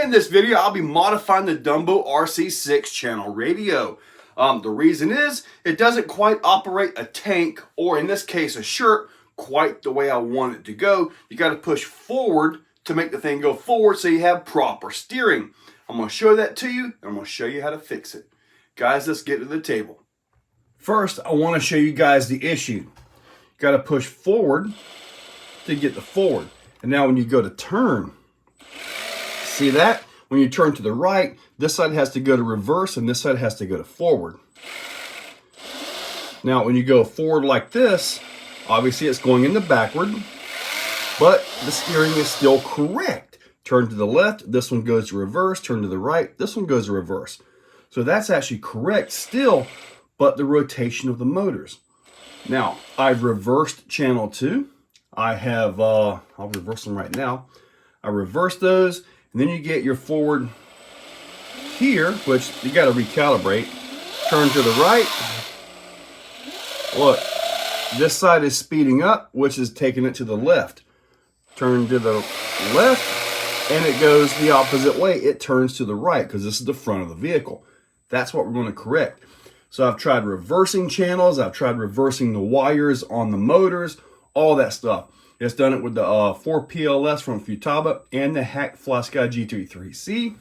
In this video, I'll be modifying the Dumbo Rc 6-channel radio. The reason is, it doesn't quite operate a tank, or in this case a Sherp, quite the way I want it to go. You got to push forward to make the thing go forward so you have proper steering. I'm going to show that to you, and I'm going to show you how to fix it. Guys, let's get to the table. First, I want to show you guys the issue. You got to push forward to get the forward. And now when you go to turn, see that? When you turn to the right, this side has to go to reverse and this side has to go to forward. Now when you go forward like this, obviously it's going in the backward, but the steering is still correct. Turn to the left, this one goes to reverse. Turn to the right, this one goes to reverse. So that's actually correct still, but the rotation of the motors. Now, I've reversed channel 2. I have, I'll reverse them right now. I reverse those, and then you get your forward here, which you got to recalibrate. Turn to the right. Look, this side is speeding up, which is taking it to the left. Turn to the left, and it goes the opposite way. It turns to the right, because this is the front of the vehicle. That's what we're going to correct. So I've tried reversing channels. I've tried reversing the wires on the motors, all that stuff. It's done it with the 4PLS from Futaba and the Hack FlySky G33C.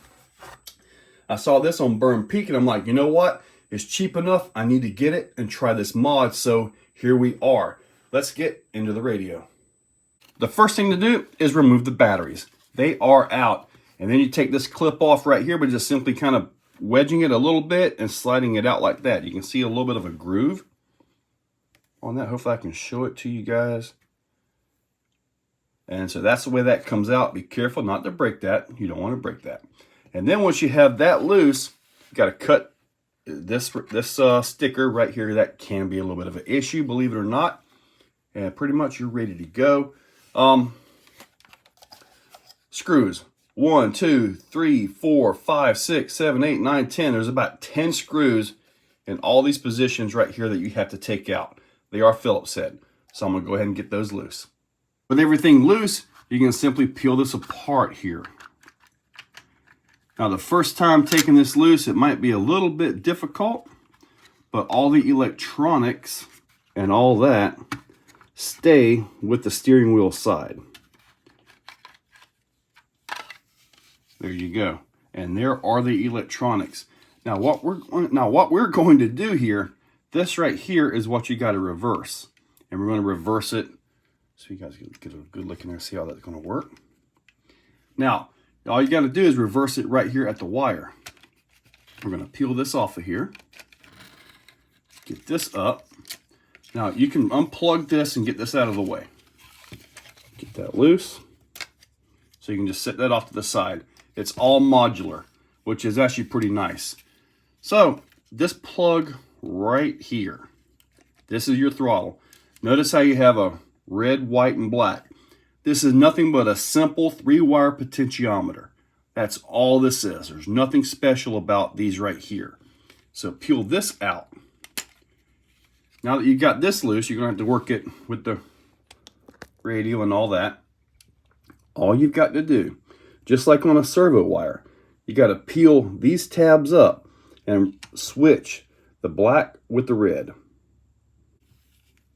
I saw this on Burn Peak and I'm like, you know what? It's cheap enough. I need to get it and try this mod. So here we are. Let's get into the radio. The first thing to do is remove the batteries. They are out. And then you take this clip off right here, but just simply kind of wedging it a little bit and sliding it out like that. You can see a little bit of a groove on that. Hopefully I can show it to you guys. And so that's the way that comes out. Be careful not to break that. You don't want to break that. And then once you have that loose, you got to cut this sticker right here. That can be a little bit of an issue, believe it or not. And pretty much you're ready to go. Screws. 1, 2, 3, 4, 5, 6, 7, 8, 9, 10. There's about 10 screws in all these positions right here that you have to take out. They are Phillips head. So I'm going to go ahead and get those loose. With everything loose, you can simply peel this apart here. Now the first time taking this loose, it might be a little bit difficult, but all the electronics and all that stay with the steering wheel side. There you go. And there are the electronics. Now what we're going to do here, this right here is what you got to reverse. And we're going to reverse it so you guys can get a good look in there and see how that's going to work. Now, all you got to do is reverse it right here at the wire. We're going to peel this off of here. Get this up. Now, you can unplug this and get this out of the way. Get that loose. So you can just set that off to the side. It's all modular, which is actually pretty nice. So, this plug right here. This is your throttle. Notice how you have a red, white, and black. This is nothing but a simple 3-wire potentiometer. That's all this is. There's nothing special about these right here. So peel this out. Now that you've got this loose, you're going to have to work it with the radio and all that. All you've got to do, just like on a servo wire, you got to peel these tabs up and switch the black with the red.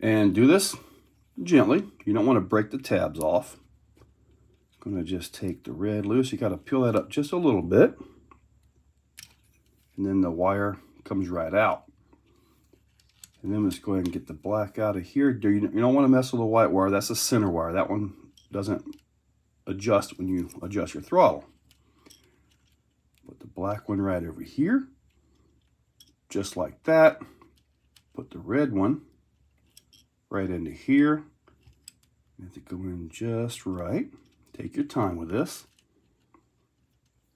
And do this gently. You don't want to break the tabs off. I'm going to just take the red loose. You got to peel that up just a little bit. And then the wire comes right out. And then let's go ahead and get the black out of here. You don't want to mess with the white wire. That's a center wire. That one doesn't adjust when you adjust your throttle. Put the black one right over here. Just like that. Put the red one right into here. You have to go in just right. Take your time with this.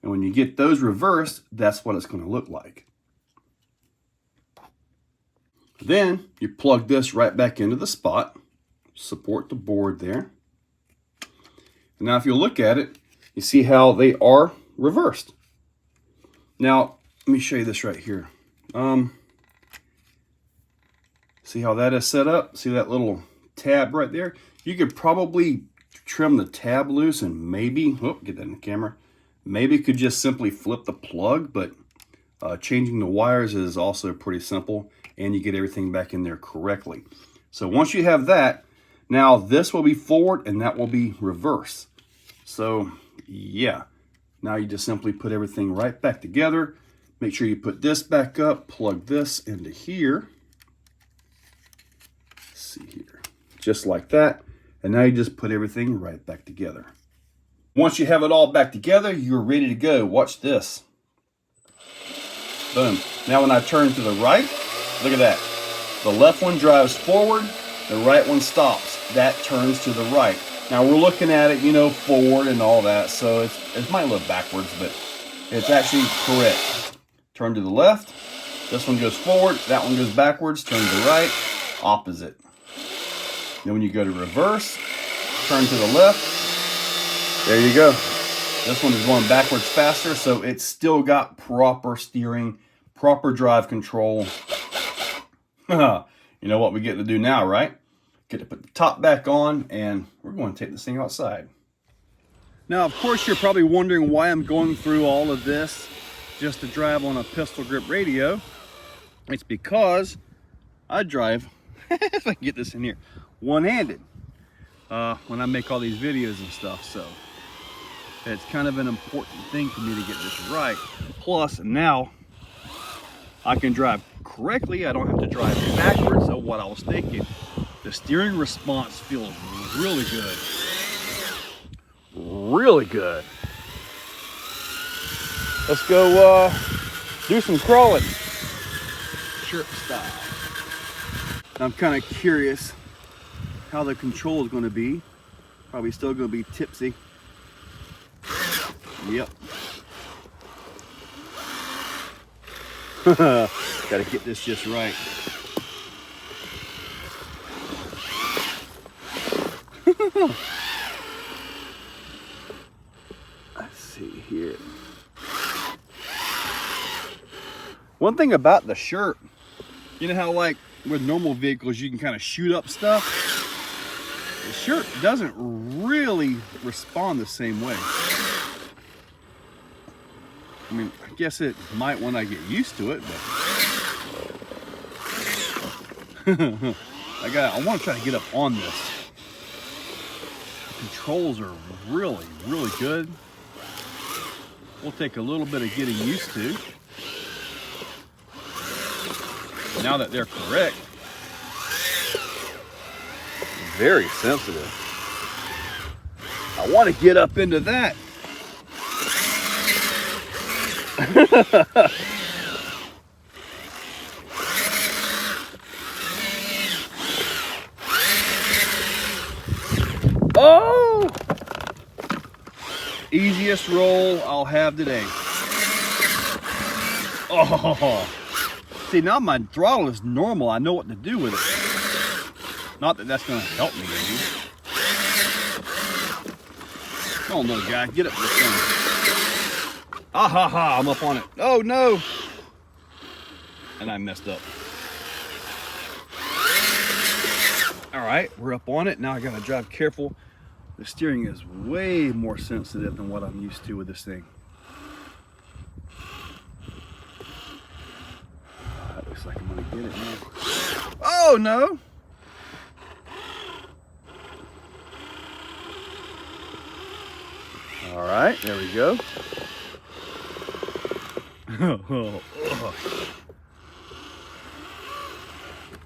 And when you get those reversed, that's what it's going to look like. Then you plug this right back into the spot. Support the board there. And now if you look at it, you see how they are reversed. Now, let me show you this right here. See how that is set up? See that little tab right there? You could probably trim the tab loose and maybe, oh, get that in the camera, Maybe you could just simply flip the plug, but changing the wires is also pretty simple, and you get everything back in there correctly. So once you have that, now this will be forward and that will be reverse. So yeah, now you just simply put everything right back together. Make sure you put this back up, plug this into here. Let's see here, just like that. And now you just put everything right back together. Once you have it all back together, you're ready to go. Watch this. Boom. Now when I turn to the right, look at that. The left one drives forward, the right one stops. That turns to the right. Now we're looking at it, you know, forward and all that, so it might look backwards, but it's actually correct. Turn to the left, this one goes forward, that one goes backwards, turn to the right, opposite. Then when you go to reverse, turn to the left, there you go. This one is going backwards faster, so it's still got proper steering, proper drive control. You know what we get to do now, right? Get to put the top back on, and we're going to take this thing outside. Now, of course, you're probably wondering why I'm going through all of this just to drive on a pistol grip radio. It's because I drive, if I can get this in here, one-handed when I make all these videos and stuff, so it's kind of an important thing for me to get this right. Plus, now I can drive correctly. I don't have to drive backwards. So what I was thinking, the steering response feels really good. Really good. Let's go do some crawling. Sherp style. I'm kind of curious how the control is going to be. Probably still going to be tipsy. Yep. Gotta get this just right. Let's see here. One thing about the Sherp, you know how like with normal vehicles you can kind of shoot up stuff? The Sherp doesn't really respond the same way. I mean, I guess it might when I get used to it, but I want to try to get up on this. The controls are really, really good. We'll take a little bit of getting used to. Now that they're correct, very sensitive. I want to get up into that. Oh! Easiest roll I'll have today. Oh! See, now my throttle is normal. I know what to do with it. Not that that's going to help me any. Oh no, guy, get up this thing. Ah ha ha, I'm up on it. Oh no! And I messed up. All right, we're up on it. Now I gotta drive careful. The steering is way more sensitive than what I'm used to with this thing. That looks like I'm gonna get it now. Oh no! All right, there we go.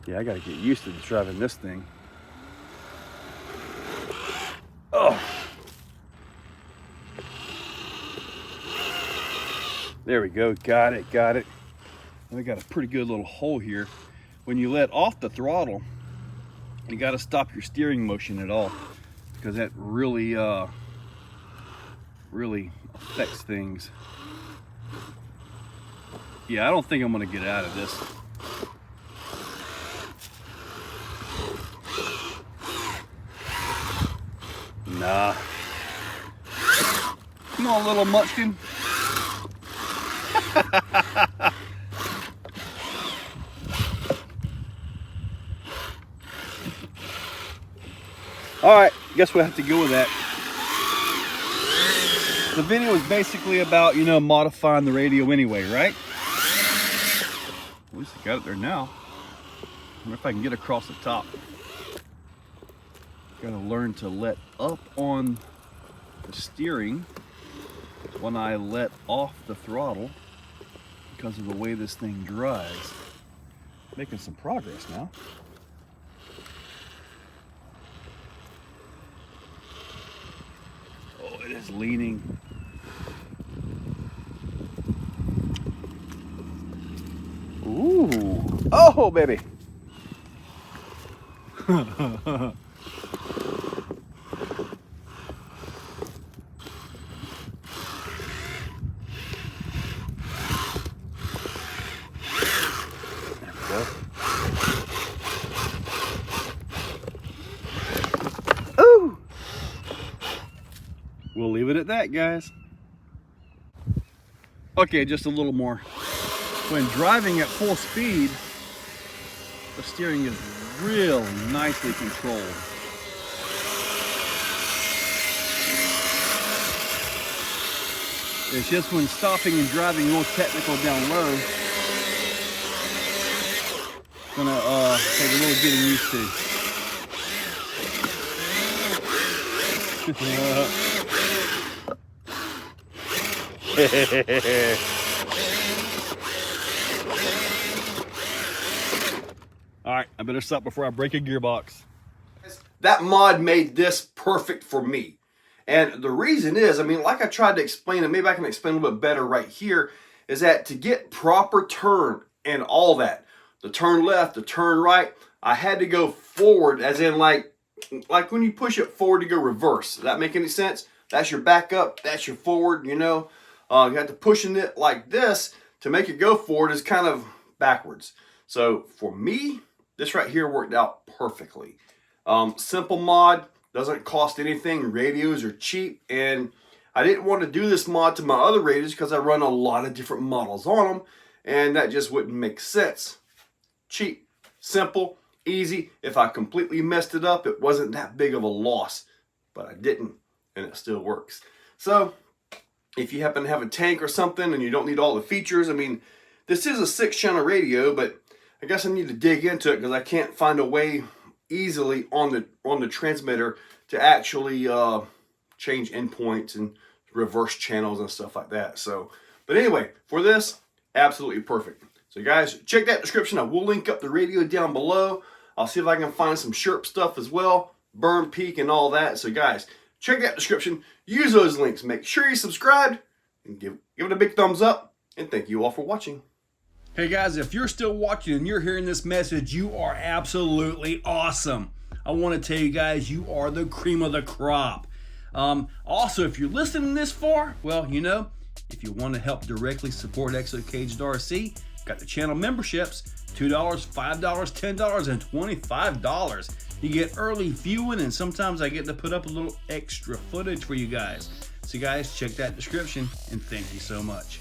Yeah, I gotta get used to driving this thing. Oh, there we go. Got it, got it. We got a pretty good little hole here. When you let off the throttle, you got to stop your steering motion at all, because that really really affects things. Yeah, I don't think I'm gonna get out of this. Nah. Come on, little munchkin. All right, guess we'll have to go with that. the video is basically about, you know, modifying the radio anyway, right? At least I got it there now. I wonder if I can get across the top. Gotta learn to let up on the steering when I let off the throttle because of the way this thing drives. Making some progress now. Oh, it is leaning. Ooh. Oh, baby. Ooh. We'll leave it at that, guys. Okay, just a little more. When driving at full speed, the steering is real nicely controlled. It's just when stopping and driving more technical down low, it's gonna take a little getting used to. All right, I better stop before I break a gearbox. That mod made this perfect for me. And the reason is, I mean, like I tried to explain, and maybe I can explain a little bit better right here, is that to get proper turn and all that, the turn left, the turn right, I had to go forward, as in like when you push it forward to go reverse. Does that make any sense? That's your backup, that's your forward, you know. You have to pushing it like this to make it go forward is kind of backwards. So for me, this right here worked out perfectly. Simple mod, doesn't cost anything. Radios are cheap, and I didn't want to do this mod to my other radios because I run a lot of different models on them, and that just wouldn't make sense. Cheap, simple, easy. If I completely messed it up, it wasn't that big of a loss, but I didn't, and it still works. So if you happen to have a tank or something and you don't need all the features, I mean, this is a 6-channel radio, but I guess I need to dig into it because I can't find a way easily on the transmitter to actually change endpoints and reverse channels and stuff like that. So, but anyway, for this, absolutely perfect. So guys, check that description. I will link up the radio down below. I'll see if I can find some Sherp stuff as well, burn peak and all that. So guys, check that description. Use those links. Make sure you subscribe and give it a big thumbs up. And thank you all for watching. Hey guys, if you're still watching and you're hearing this message, you are absolutely awesome. I want to tell you guys, you are the cream of the crop. Also, if you're listening this far, well, you know, if you want to help directly support Exocaged RC, got the channel memberships, $2, $5, $10, and $25. You get early viewing, and sometimes I get to put up a little extra footage for you guys. So guys, check that description, and thank you so much.